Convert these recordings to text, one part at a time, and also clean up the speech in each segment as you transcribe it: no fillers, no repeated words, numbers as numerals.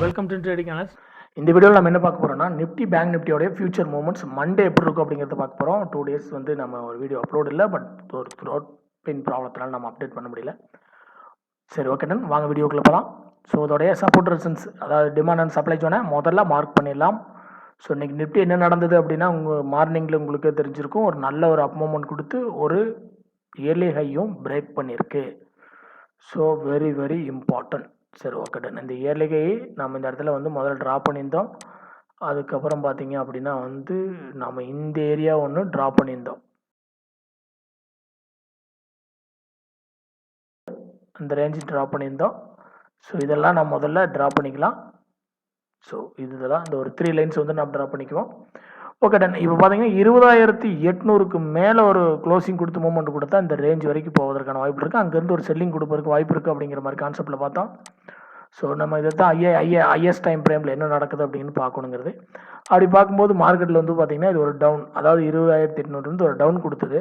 Welcome to trading analyst. இந்த வீடியோவில் நம்ம என்ன பார்க்க போகிறோம்னா நிஃப்டி பேங்க் நிஃப்டியோடைய ஃபியூச்சர் மூவ்மெண்ட்ஸ் மண்டே எப்படி இருக்கும் அப்படிங்கிறத பார்க்க போகிறோம். 2 days வந்து நம்ம ஒரு வீடியோ அப்லோட் இல்லை, பட் ஒரு த்ரோட் பெயின் ப்ராப்ளத்தினால நம்ம அப்டேட் பண்ண முடியல. சரி, ஓகே டன், வாங்க வீடியோக்குள்ளே போகலாம். ஸோ இதோடைய சப்போர்ட் ரெசிஸ்டன்ஸ், அதாவது டிமாண்ட் அண்ட் சப்ளை ஜோனை முதல்ல மார்க் பண்ணிடலாம். ஸோ இன்றைக்கி நிஃப்டி என்ன நடந்தது அப்படின்னா, உங்கள் மார்னிங்கில் உங்களுக்கே தெரிஞ்சிருக்கும், ஒரு நல்ல ஒரு அப் மூவ்மெண்ட் கொடுத்து ஒரு இயர்லி ஹையும் பிரேக் பண்ணியிருக்கு. So very very important. சரி, ஓகே டன். இந்த இயர்லிகை நம்ம இந்த இடத்துல வந்து முதல்ல ட்ரா பண்ணியிருந்தோம். அதுக்கப்புறம் பார்த்தீங்க அப்படின்னா வந்து நம்ம இந்த ஏரியா ஒன்று ட்ரா பண்ணியிருந்தோம். அந்த ரேஞ்சு ட்ரா பண்ணியிருந்தோம். ஸோ இதெல்லாம் நான் முதல்ல ட்ரா பண்ணிக்கலாம். ஸோ இதெல்லாம் இந்த ஒரு 3 லைன்ஸ் வந்து நம்ம ட்ரா பண்ணிக்குவோம். Okay done. இப்போ பார்த்தீங்கன்னா 20,800க்கு மேலே ஒரு க்ளோசிங் கொடுத்து மூவ்மெண்ட் கொடுத்தா இந்த ரேஞ்ச் வரைக்கும் போவதற்கான வாய்ப்பு இருக்குது. அங்கேருந்து ஒரு செல்லிங் கொடுப்பதற்கு வாய்ப்பு இருக்குது அப்படிங்கிற மாதிரி கான்செப்டில் பார்த்தோம். ஸோ நம்ம இதை தான் ஐஎஸ் டைம் ஃப்ரேமில் என்ன நடக்குது அப்படின்னு பார்க்கணுங்கிறது. அப்படி பார்க்கும்போது மார்க்கெட்டில் வந்து பார்த்திங்கன்னா இது ஒரு டவுன், அதாவது 20,800 ஒரு டவுன் கொடுத்தது.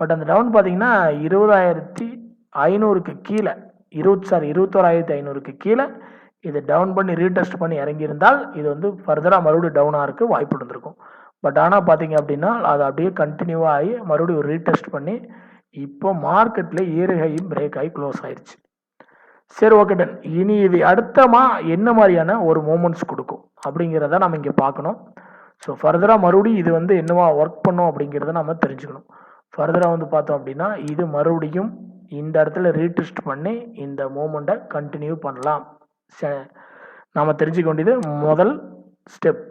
பட் அந்த டவுன் பார்த்திங்கன்னா 20,500க்கு கீழே 21,500க்கு கீழே இது டவுன் பண்ணி ரீடெஸ்ட் பண்ணி இறங்கியிருந்தால் இது வந்து ஃபர்தராக மறுபடியும் டவுனாக இருக்குது வாய்ப்பு இருந்திருக்கும். பட் ஆனால் பார்த்தீங்க அப்படின்னா அது அப்படியே கண்டினியூவாக ஆகி மறுபடியும் ஒரு ரீடெஸ்ட் பண்ணி இப்போ மார்க்கெட்டில் ஏறுகையும் பிரேக் ஆகி க்ளோஸ் ஆயிடுச்சு. சரி, ஓகே டன். இனி இது அடுத்தமா என்ன மாதிரியான ஒரு மூமெண்ட்ஸ் கொடுக்கும் அப்படிங்கிறத நம்ம இங்கே பார்க்கணும். ஸோ ஃபர்தராக மறுபடியும் இது வந்து என்னவா ஒர்க் பண்ணும் அப்படிங்கிறத நம்ம தெரிஞ்சுக்கணும். ஃபர்தராக வந்து பார்த்தோம் அப்படின்னா இது மறுபடியும் இந்த இடத்துல ரீடெஸ்ட் பண்ணி இந்த மூமெண்ட்டை கண்டினியூ பண்ணலாம். நாம் தெரிஞ்சுக்க வேண்டியது முதல் ஸ்டெப்.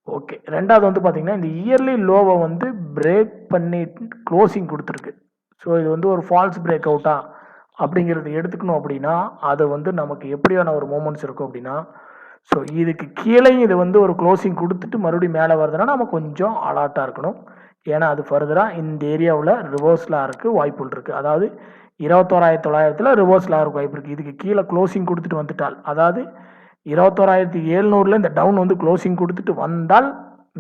ஓகே, ரெண்டாவது வந்து பார்த்தீங்கன்னா இந்த இயர்லி லோவை வந்து பிரேக் பண்ணி க்ளோசிங் கொடுத்துருக்கு. ஸோ இது வந்து ஒரு ஃபால்ஸ் பிரேக் அவுட்டா அப்படிங்கிறது எடுத்துக்கணும். அப்படின்னா அது வந்து நமக்கு எப்படியான ஒரு மூமெண்ட்ஸ் இருக்கும் அப்படின்னா, ஸோ இதுக்கு கீழேயும் இது வந்து ஒரு க்ளோசிங் கொடுத்துட்டு மறுபடியும் மேலே வருதுன்னா நம்ம கொஞ்சம் அலர்ட்டாக இருக்கணும். ஏன்னா அது ஃபர்தராக இந்த ஏரியாவில் ரிவர்ஸில் ஆகிறதுக்கு வாய்ப்புகள் இருக்குது. அதாவது 21,900 ரிவர்ஸில் ஆகிறதுக்கு வாய்ப்பு இருக்குது. இதுக்கு கீழே க்ளோசிங் கொடுத்துட்டு வந்துட்டால், அதாவது 21,700 இந்த டவுன் வந்து க்ளோசிங் கொடுத்துட்டு வந்தால்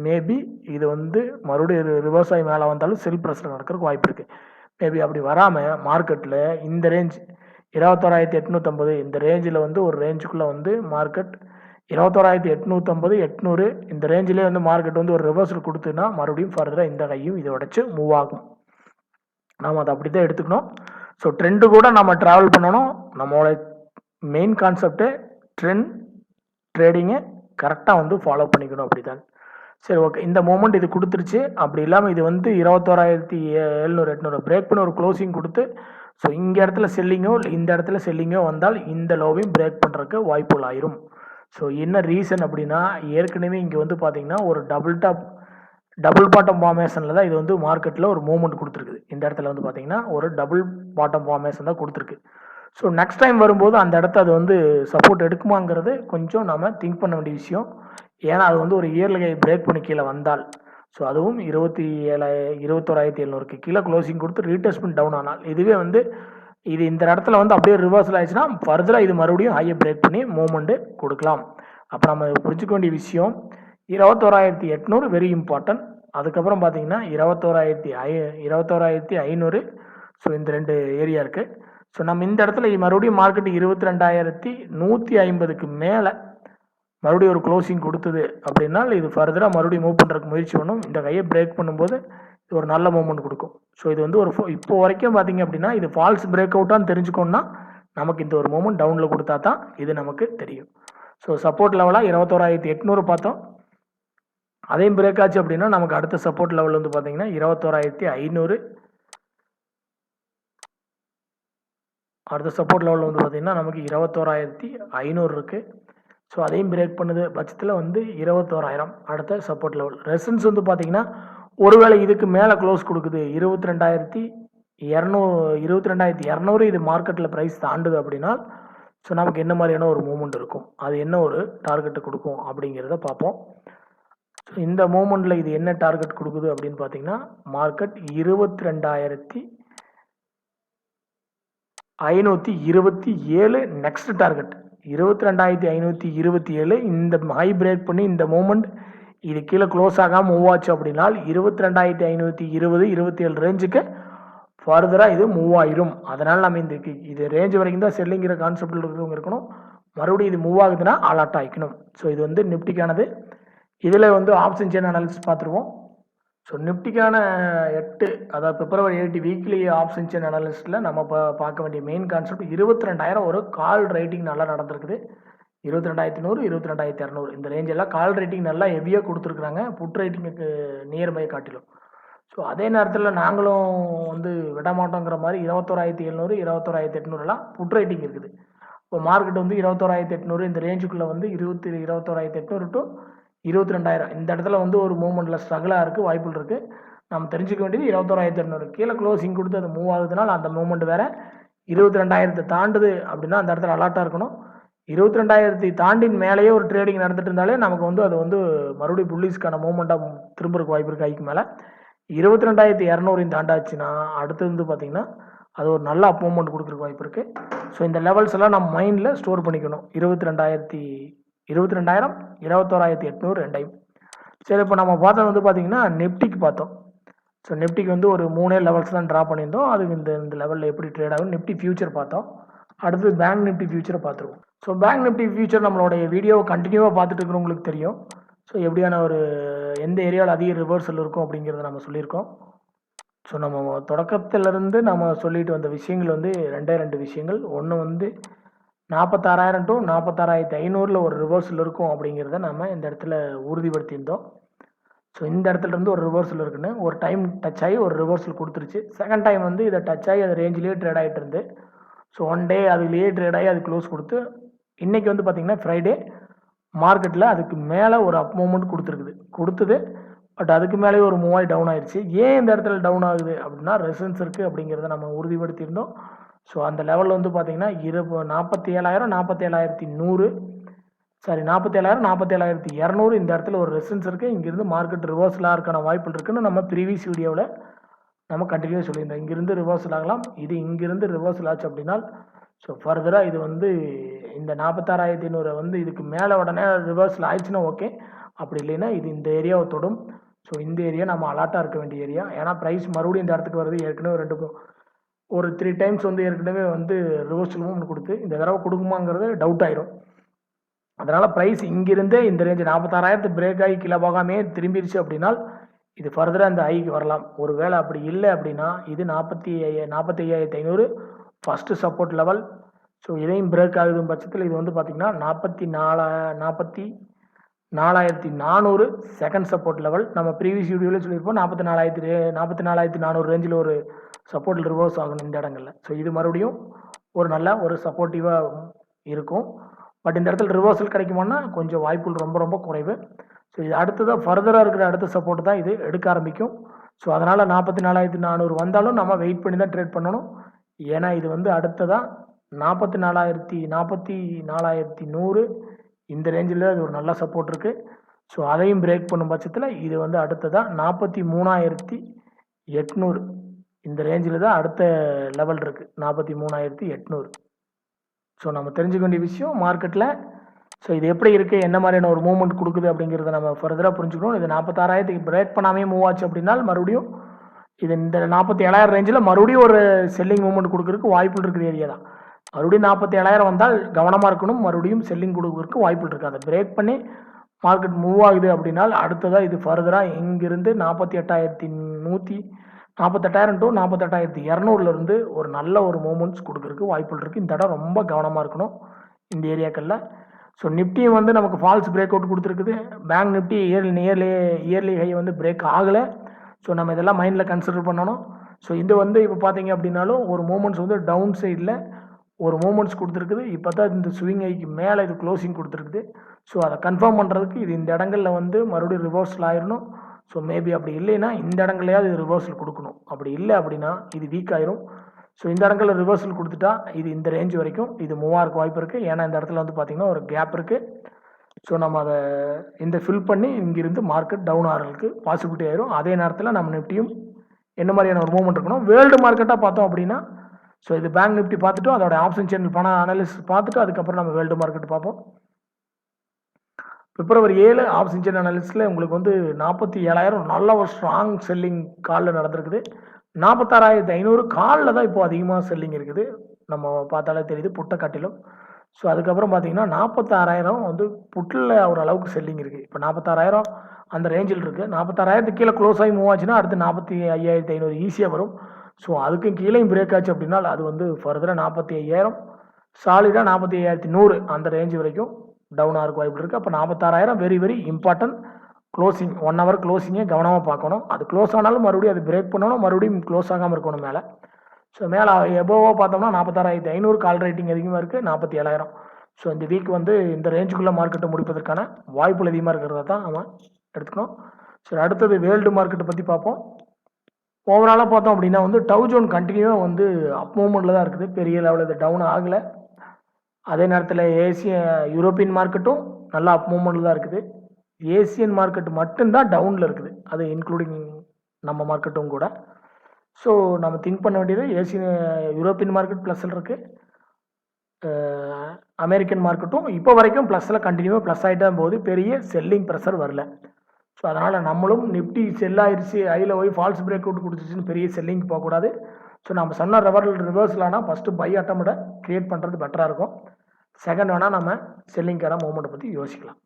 மேபி இது வந்து மறுபடியும் ரிவர்ஸ் ஆகி மேலே வந்தாலும் செல் ப்ரெஷர் நடக்கிறதுக்கு வாய்ப்பு இருக்குது. மேபி அப்படி வராமல் மார்க்கெட்டில் இந்த ரேஞ்ச் 21,850 இந்த ரேஞ்சில் வந்து ஒரு ரேஞ்சுக்குள்ளே வந்து மார்க்கெட் 21,850 800 இந்த ரேஞ்சிலே வந்து மார்க்கெட் வந்து ஒரு ரிவர்சல் கொடுத்துன்னா மறுபடியும் ஃபர்தராக இந்த கையும் இதை உடச்சு மூவ் ஆகும். நாம் அதை அப்படி தான் எடுத்துக்கணும். ஸோ ட்ரெண்டு கூட நம்ம ட்ராவல் பண்ணணும். நம்மளோட மெயின் கான்செப்டு ட்ரெண்ட் ட்ரேடிங்கை கரெக்டாக வந்து ஃபாலோ பண்ணிக்கணும். அப்படி தான். சரி, ஓகே. இந்த மூமெண்ட் இது கொடுத்துருச்சு. அப்படி இல்லாமல் இது வந்து 21,700 800 பிரேக் பண்ணி ஒரு க்ளோசிங் கொடுத்து ஸோ இங்கே இடத்துல செல்லிங்கோ இந்த இடத்துல செல்லிங்கோ வந்தால் இந்த லோவையும் பிரேக் பண்ணுறதுக்கு வாய்ப்புகள் ஆயிரும். ஸோ என்ன ரீசன் அப்படின்னா, ஏற்கனவே இங்கே வந்து பார்த்தீங்கன்னா ஒரு டபுள் பாட்டம் ஃபார்மேஷனில் தான் இது வந்து மார்க்கெட்டில் ஒரு மூவ்மெண்ட் கொடுத்துருக்குது. இந்த இடத்துல வந்து பார்த்தீங்கன்னா ஒரு டபுள் பாட்டம் ஃபார்மேஷன் தான் கொடுத்துருக்கு. ஸோ நெக்ஸ்ட் டைம் வரும்போது அந்த இடத்த அது வந்து சப்போர்ட் எடுக்குமாங்கிறது கொஞ்சம் நம்ம திங்க் பண்ண வேண்டிய விஷயம். ஏன்னா அது வந்து ஒரு இயர்லி பிரேக் பண்ணி கீழே வந்தால், ஸோ அதுவும் 21,700க்கு கீழே க்ளோசிங் கொடுத்து ரீடெஸ்ட்மெண்ட் டவுன் ஆனால், இதுவே வந்து இது இந்த இடத்துல வந்து அப்படியே ரிவர்சல் ஆயிடுச்சுன்னா ஃபர்தராக இது மறுபடியும் ஹையை பிரேக் பண்ணி மூவ்மெண்ட்டு கொடுக்கலாம். அப்போ நம்ம புரிஞ்சுக்க வேண்டிய விஷயம் 21,800 வெரி இம்பார்ட்டன்ட். அதுக்கப்புறம் பார்த்தீங்கன்னா 21,500 ஸோ இந்த 2 ஏரியா இருக்குது. ஸோ நம்ம இந்த இடத்துல மறுபடியும் மார்க்கெட் 22,150க்கு மேலே மறுபடியும் ஒரு க்ளோசிங் கொடுத்தது அப்படின்னா இது ஃபர்தராக மறுபடியும் மூவ் பண்ணுறதுக்கு முயற்சி பண்ணும். இந்த கையை பிரேக் பண்ணும்போது இது ஒரு நல்ல மூவ்மெண்ட் கொடுக்கும். ஸோ இது வந்து ஒரு இப்போ வரைக்கும் பார்த்தீங்க அப்படின்னா இது ஃபால்ஸ் பிரேக் அவுட்டான்னு தெரிஞ்சுக்கணும்னா நமக்கு இந்த ஒரு மூவ்மெண்ட் டவுனில் கொடுத்தா தான் இது நமக்கு தெரியும். ஸோ சப்போர்ட் லெவலாக 21,800 பார்த்தோம். அதையும் பிரேக் ஆச்சு அப்படின்னா நமக்கு அடுத்த சப்போர்ட் லெவல் வந்து பார்த்தீங்கன்னா 21,500. அடுத்த சப்போர்ட் லெவல் வந்து பார்த்தீங்கன்னா நமக்கு 21,500 இருக்குது. ஸோ அதையும் பிரேக் பண்ணுது பட்சத்தில் வந்து 21,000 அடுத்த சப்போர்ட் லெவல். ரெசன்ஸ் வந்து பார்த்தீங்கன்னா ஒருவேளை இதுக்கு மேலே க்ளோஸ் கொடுக்குது 22,200 இது மார்க்கெட்டில் ப்ரைஸ் தாண்டுது அப்படின்னா ஸோ நமக்கு என்ன மாதிரியான ஒரு மூவ்மெண்ட் இருக்கும், அது என்ன ஒரு டார்கெட்டை கொடுக்கும் அப்படிங்கிறத பார்ப்போம். ஸோ இந்த மூவ்மெண்ட்டில் இது என்ன டார்கெட் கொடுக்குது அப்படின்னு பார்த்தீங்கன்னா மார்க்கெட் 22,527 நெக்ஸ்ட் டார்கெட் 22,527. இந்த ஹை பிரேக் பண்ணி இந்த மூமெண்ட் இது கீழே க்ளோஸ் ஆகாமல் மூவ் ஆச்சு அப்படின்னா 22,520 27 ரேஞ்சுக்கு ஃபர்தராக இது மூவ் ஆயிரும். அதனால் நம்ம இது ரேஞ்ச் வரைக்கும் தான் செல்லிங்கிற கான்செப்டில் இருக்கிறவங்க இருக்கணும். மறுபடியும் இது மூவ் ஆகுதுன்னா அலர்ட் ஆகிக்கணும். ஸோ இது வந்து நிஃப்டிக்கானது. இதில் வந்து ஆப்ஷன் செயின் அனாலிசிஸ் பார்த்துருவோம். ஸோ நிஃப்டிக்கான 8 அதாவது பிப்ரவரி 8 வீக்லி ஆப்ஷன் செயின் அனாலிசிஸில் நம்ம பார்க்க வேண்டிய மெயின் கான்செப்ட் 22,000 ஒரு கால் ரைட்டிங் நல்லா நடந்திருக்குது. 22,100 22,200 இந்த ரேஞ்ச் எல்லாம் கால் ரேட்டிங் நல்லா ஹெவியாக கொடுத்துருக்குறாங்க புட் ரேட்டிங்குக்கு நியர்பை காட்டிலும். ஸோ அதே நேரத்தில் நாங்களும் வந்து விட மாட்டோங்கிற மாதிரி 21,700 21,800 புட் ரேட்டிங் இருக்குது. இப்போ மார்க்கெட் வந்து 21,800 இந்த ரேஞ்சுக்குள்ளே வந்து 21,800 டு 22,000 இந்த இடத்துல வந்து ஒரு மூவ்மெண்ட்டில் ஸ்ட்ரகிளாக இருக்குது, வாய்ப்புகள் இருக்குது. நம்ம தெரிஞ்சுக்க வேண்டியது 21,800 கீழே க்ளோசிங் கொடுத்து அது மூவ் ஆகுதுனால அந்த மூவ்மெண்ட் வேறு. 22,000 தாண்டுது அப்படின்னா அந்த இடத்துல அலர்ட்டாக இருக்கணும். 22,000 தாண்டின் மேலேயே ஒரு ட்ரேடிங் நடந்துட்டு இருந்தாலே நமக்கு வந்து அது வந்து மறுபடியும் புல்லிஸ்க்கான மூவ்மெண்ட்டாக திரும்புறதுக்கு வாய்ப்பு இருக்குது. கைக்கு மேலே 22,200 தாண்டாச்சுன்னா அடுத்து வந்து பார்த்திங்கன்னா அது ஒரு நல்ல அப் மூவ்மெண்ட் கொடுக்குறதுக்கு வாய்ப்பு இருக்குது. ஸோ இந்த லெவல்ஸ் எல்லாம் நம்ம மைண்டில் ஸ்டோர் பண்ணிக்கணும். 22,000 21,800 ரெண்டையும். சரி, இப்போ நம்ம பார்த்தது வந்து பார்த்திங்கன்னா நிஃப்டிக்கு பார்த்தோம். ஸோ நிஃப்டிக்கு வந்து ஒரு 3 லெவல்ஸ் தான் ட்ரா பண்ணியிருந்தோம். அதுக்கு இந்த லெவலில் எப்படி ட்ரேட் ஆகும் நிஃப்டி ஃபியூச்சர் பார்த்தோம். அடுத்து பேங்க் நிஃப்டி ஃபியூச்சரை பார்த்துருவோம். ஸோ பேங்க் நிஃப்டி ஃபியூச்சர் நம்மளுடைய வீடியோவை கண்டினியூவாக பார்த்துட்டு இருக்கிறவங்களுக்கு தெரியும். ஸோ எப்படியான ஒரு எந்த ஏரியாவில் அதிக ரிவர்சல் இருக்கும் அப்படிங்கிறத நம்ம சொல்லியிருக்கோம். ஸோ நம்ம தொடக்கத்திலிருந்து நம்ம சொல்லிட்டு வந்த விஷயங்கள் வந்து 2 விஷயங்கள். ஒன்று வந்து 46,000 டு 46,500 ஒரு ரிவர்சல் இருக்கும் அப்படிங்கிறத நம்ம இந்த இடத்துல உறுதிப்படுத்தியிருந்தோம். ஸோ இந்த இடத்துல இருந்து ஒரு ரிவர்சல் இருக்குன்னு ஒரு டைம் டச் ஆகி ஒரு ரிவர்சல் கொடுத்துருச்சு. செகண்ட் டைம் வந்து இதை டச் ஆகி அது ரேஞ்சிலேயே ட்ரேட் ஆகிட்டு இருந்து. ஸோ 1 டே அதுலேயே ட்ரேட் ஆகி அது க்ளோஸ் கொடுத்து இன்றைக்கி வந்து பார்த்திங்கன்னா ஃப்ரைடே மார்க்கெட்டில் அதுக்கு மேலே ஒரு அப் மூவ்மெண்ட் கொடுத்தது. பட் அதுக்கு மேலேயே ஒரு மூவ் ஆகி டவுன் ஆயிடுச்சு. ஏன் இந்த இடத்துல டவுன் ஆகுது அப்படின்னா ரெசன்ஸ் இருக்குது அப்படிங்கிறத நம்ம உறுதிப்படுத்தியிருந்தோம். ஸோ அந்த லெவலில் வந்து பார்த்திங்கன்னா 47,000 47,100 47,000 47,200 இந்த இடத்துல ஒரு ரெசன்ஸ் இருக்குது. இங்கேருந்து மார்க்கெட் ரிவர்சலாக இருக்கான வாய்ப்புகள் இருக்குதுன்னு நம்ம ப்ரீவியஸ் வீடியோவில் நம்ம கண்டினியூவாக சொல்லியிருந்தோம். இங்கேருந்து ரிவர்சல் ஆகலாம். இது இங்கேருந்து ரிவர்சல் ஆச்சு அப்படின்னா ஸோ ஃபர்தராக இது வந்து இந்த 46,500 வந்து இதுக்கு மேலே உடனே ரிவர்சல் ஆயிடுச்சுன்னா ஓகே. அப்படி இல்லைன்னா இது இந்த ஏரியாவை தொடும். ஸோ இந்த ஏரியா நம்ம அலர்ட்டாக இருக்க வேண்டிய ஏரியா. ஏன்னா ப்ரைஸ் மறுபடியும் இந்த இடத்துக்கு வருது. ஏற்கனவே ஒரு 3 டைம்ஸ் வந்து ஏற்கனவே வந்து ரிவர்சல் மூவ்மெண்ட் கொடுத்து இந்த தடவை கொடுக்குமாங்கிறது டவுட் ஆயிரும். அதனால் ப்ரைஸ் இங்கிருந்தே இந்த ரேஞ்சு 46,000 பிரேக் ஆகி கீழே போகாமே திரும்பிடுச்சு அப்படின்னா இது ஃபர்தராக இந்த ஐக்கு வரலாம். ஒரு வேளை அப்படி இல்லை அப்படின்னா இது 45,500 ஃபஸ்ட்டு சப்போர்ட் லெவல். ஸோ இதையும் பிரேக் ஆகுதும் பட்சத்தில் இது வந்து பார்த்திங்கன்னா 44,400 செகண்ட் சப்போர்ட் லெவல். நம்ம ப்ரீவியஸ் வீடியோவில் சொல்லியிருப்போம் 44,400 ரேஞ்சில் ஒரு சப்போர்ட்டில் ரிவர்ஸ் ஆகணும் இந்த இடங்களில். ஸோ இது மறுபடியும் ஒரு நல்ல ஒரு சப்போர்ட்டிவாக இருக்கும். பட் இந்த இடத்துல ரிவர்சல் கிடைக்குமான்னா கொஞ்சம் வாய்ப்புகள் ரொம்ப ரொம்ப குறைவு. ஸோ இது அடுத்ததாக ஃபர்தராக இருக்கிற அடுத்த சப்போர்ட் தான் இது எடுக்க ஆரம்பிக்கும். ஸோ அதனால் 44,400 வந்தாலும் நம்ம வெயிட் பண்ணி தான் ட்ரேட் பண்ணணும். ஏன்னா இது வந்து அடுத்ததாக 44,100 இந்த ரேஞ்சில் இது ஒரு நல்ல சப்போர்ட் இருக்குது. ஸோ அதையும் பிரேக் பண்ணும் பட்சத்தில் இது வந்து அடுத்ததாக 43,800 இந்த ரேஞ்சில் தான் அடுத்த லெவல் இருக்குது. 43,800. ஸோ நம்ம தெரிஞ்சுக்க வேண்டிய விஷயம் மார்க்கெட்டில் ஸோ இது எப்படி இருக்குது, என்ன மாதிரியான ஒரு மூவ்மெண்ட் கொடுக்குது அப்படிங்கிறத நம்ம ஃபர்தராக புரிஞ்சுக்கணும். இது 46,000 பிரேக் பண்ணாமே மூவ் ஆச்சு அப்படின்னா மறுபடியும் இது இந்த 47,000 ரேஞ்சில் மறுபடியும் ஒரு செல்லிங் மூவ்மெண்ட் கொடுக்குறதுக்கு வாய்ப்புகள் இருக்கிற ஏரியா தான். மறுபடியும் 47,000 வந்தால் கவனமாக இருக்கணும். மறுபடியும் செல்லிங் கொடுக்குறதுக்கு வாய்ப்புகள் இருக்குது. அதை பிரேக் பண்ணி மார்க்கெட் மூவ் ஆகுது அப்படின்னா அடுத்ததாக இது ஃபர்தராக இங்கிருந்து 48,000 டு 48,200 ஒரு நல்ல ஒரு மூமெண்ட்ஸ் கொடுக்குறதுக்கு வாய்ப்புகள் இருக்குது. இந்த இடம் ரொம்ப கவனமாக இருக்கணும் இந்த ஏரியாக்களில். ஸோ நிஃப்டியும் வந்து நமக்கு ஃபால்ஸ் பிரேக் அவுட் கொடுத்துருக்குது. பேங்க் நிஃப்டி இயர்லி ஹை வந்து பிரேக் ஆகலை. ஸோ நம்ம இதெல்லாம் மைண்டில் கன்சிடர் பண்ணணும். ஸோ இது வந்து இப்போ பார்த்தீங்க அப்படின்னாலும் ஒரு மூமெண்ட்ஸ் வந்து டவுன் சைடில் ஒரு மூமெண்ட்ஸ் கொடுத்துருக்குது. இப்போ தான் இந்த ஸ்விங் ஐக்கு மேலே இது க்ளோசிங் கொடுத்துருக்குது. ஸோ அதை கன்ஃபார்ம் பண்ணுறதுக்கு இது இந்த இடங்களில் வந்து மறுபடியும் ரிவர்சல் ஆயிடணும். ஸோ மேபி அப்படி இல்லைன்னா இந்த இடங்களையாவது இது ரிவர்சல் கொடுக்கணும். அப்படி இல்லை அப்படின்னா இது வீக் ஆயிரும். ஸோ இந்த இடங்களில் ரிவர்சல் கொடுத்துட்டா இது இந்த ரேஞ்ச் வரைக்கும் இது மூவ் ஆகிறதுக்கு வாய்ப்பு இருக்குது. ஏன்னா இந்த இடத்துல வந்து பார்த்திங்கன்னா ஒரு கேப் இருக்குது. ஸோ நம்ம அதை இந்த ஃபில் பண்ணி இங்கிருந்து மார்க்கெட் டவுன் ஆகிறதுக்கு பாசிபிலிட்டி ஆயிரும். அதே நேரத்தில் நம்ம நிஃப்டியும் என்ன மாதிரியான ஒரு மூவ்மெண்ட் இருக்கணும். வேர்ல்டு மார்க்கெட்டாக பார்த்தோம் அப்படின்னா ஸோ இது பேங்க் நிஃப்டி பார்த்துட்டு அதோட ஆப்ஷன் சேனல் பண அனாலிசிஸ் பார்த்துட்டு அதுக்கப்புறம் நம்ம வேர்ல்டு மார்க்கெட் பார்ப்போம். பிப்ரவரி 7 ஆப்ஷன் சேனல் அனாலிசிஸில் உங்களுக்கு வந்து 47,000 நல்ல ஒரு ஸ்ட்ராங் செல்லிங் காலில் நடந்திருக்குது. 46,500 காலில் தான் இப்போ அதிகமாக செல்லிங் இருக்குது. நம்ம பார்த்தாலே தெரியுது புட்டை காட்டிலும். ஸோ அதுக்கப்புறம் பார்த்தீங்கன்னா 46,000 வந்து புட்டில் ஓரளவுக்கு செல்லிங் இருக்குது. இப்போ 46,000 அந்த ரேஞ்சில் இருக்குது. 46,000த்துக்கு கீழே க்ளோஸ் ஆகி மூவ் ஆச்சுன்னா அடுத்து 45,500 ஈஸியாக வரும். ஸோ அதுக்கும் கீழேயும் பிரேக் ஆச்சு அப்படின்னா அது வந்து ஃபர்தராக 45,000 சாலிடாக 45,100 அந்த ரேஞ்ச் வரைக்கும் டவுன் ஆகிறதுக்கு வாய்ப்பு இருக்குது. அப்போ 46,000 very very important. Closing 1 hour க்ளோசிங்கை கவனமாக பார்க்கணும். அது க்ளோஸ் ஆனாலும் மறுபடியும் அது பிரேக் பண்ணணும், மறுபடியும் க்ளோஸ் ஆகாமல் இருக்கணும் மேலே. ஸோ மேலே எபோவாக பார்த்தோம்னா 46,500 கால் ரேட்டிங் அதிகமாக இருக்குது, 47,000. ஸோ இந்த வீக் வந்து இந்த ரேஞ்சுக்குள்ளே மார்க்கெட்டை முடிப்பதற்கான வாய்ப்புகள் அதிகமாக இருக்கிறத தான் நம்ம எடுத்துக்கணும். சரி, அடுத்தது வேர்ல்டு மார்க்கெட்டை பற்றி பார்ப்போம். ஓவராலாக பார்த்தோம் அப்படின்னா வந்து டவ் ஜோன் கண்டினியூவாக வந்து அப் மூவ்மெண்ட்டில் தான் இருக்குது, பெரிய லெவலில் இது டவுன் ஆகலை. அதே நேரத்தில் யூரோப்பியன் மார்க்கெட்டும் நல்லா அப் மூவ்மெண்ட்டில் தான் இருக்குது. ஏசியன் மார்க்கெட் மட்டும்தான் டவுனில் இருக்குது, அது இன்க்ளூடிங் நம்ம மார்க்கெட்டும் கூட. ஸோ நம்ம திங்க் பண்ண வேண்டியது யூரோப்பியன் மார்க்கெட் ப்ளஸில் இருக்குது, அமெரிக்கன் மார்க்கெட்டும் இப்போ வரைக்கும் ப்ளஸில் கண்டினியூவாக ப்ளஸ் ஆகிட்டே போது, பெரிய செல்லிங் ப்ரெஷர் வரல. ஸோ அதனால் நம்மளும் நிஃப்டி செல் ஆயிடுச்சு, ஐயில் போய் ஃபால்ஸ் பிரேக் அவுட் கொடுத்துச்சுன்னு பெரிய செல்லிங் போகக்கூடாது. ஸோ நம்ம சொன்ன ரிவர்ஸில் ஆனால் ஃபஸ்ட்டு பை அட்டம்ப்டை க்ரியேட் பண்ணுறது பெட்டராக இருக்கும். செகண்ட் வேணால் நம்ம செல்லிங்கான மூவ்மெண்ட்டை பற்றி யோசிக்கலாம்.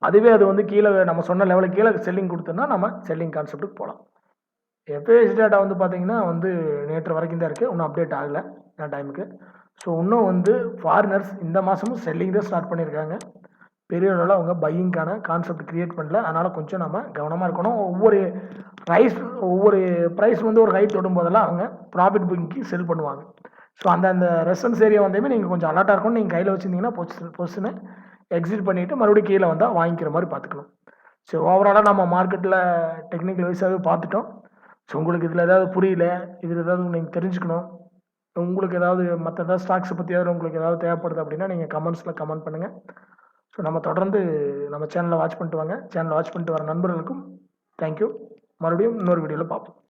அதுவே அது வந்து கீழே நம்ம சொன்ன லெவலுக்கு கீழே செல்லிங் கொடுத்தோன்னா நம்ம செல்லிங் கான்செப்ட்டுக்கு போகலாம். எஃப்ஏஎஸ் டேட்டா வந்து பார்த்தீங்கன்னா வந்து நேற்று வரைக்கும் தான் இருக்குது, இன்னும் அப்டேட் ஆகலை இந்த டைமுக்கு. ஸோ இன்னும் வந்து ஃபாரினர்ஸ் இந்த மாதமும் செல்லிங் தான் ஸ்டார்ட் பண்ணியிருக்காங்க. பெரிய அளவில் அவங்க பையிங்கான கான்செப்ட் க்ரியேட் பண்ணல. அதனால் கொஞ்சம் நம்ம கவனமாக இருக்கணும். ஒவ்வொரு ப்ரைஸ் வந்து ஒரு ஹைட் தொடும் போதெல்லாம் அவங்க ப்ராஃபிட் புக்கிங்க்கு செல் பண்ணுவாங்க. ஸோ அந்த ரெசன்ஸ் ஏரியா வந்தேமே நீங்கள் கொஞ்சம் அலர்ட்டாக இருக்கணும். நீங்கள் கையில் வச்சுருந்தீங்கன்னா பொசிஷனை எக்ஸிட் பண்ணிவிட்டு மறுபடியும் கீழே வந்தால் வாங்கிக்கிற மாதிரி பார்த்துக்கணும். ஸோ ஓவராலாக நம்ம மார்க்கெட்டில் டெக்னிக்கல் வைஸாகவே பார்த்துட்டோம். ஸோ உங்களுக்கு இதில் ஏதாவது புரியல, இதில் ஏதாவது நீங்கள் தெரிஞ்சுக்கணும், உங்களுக்கு ஏதாவது மற்ற ஏதாவது ஸ்டாக்ஸை பற்றி உங்களுக்கு ஏதாவது தேவைப்படுது அப்படின்னா நீங்கள் கமெண்ட்ஸில் கமெண்ட் பண்ணுங்கள். ஸோ நம்ம தொடர்ந்து நம்ம சேனலை வாட்ச் பண்ணிட்டு வாங்க. சேனலை வாட்ச் பண்ணிட்டு வர நண்பர்களுக்கும் தேங்க்யூ. மறுபடியும் இன்னொரு வீடியோவில் பார்ப்போம்.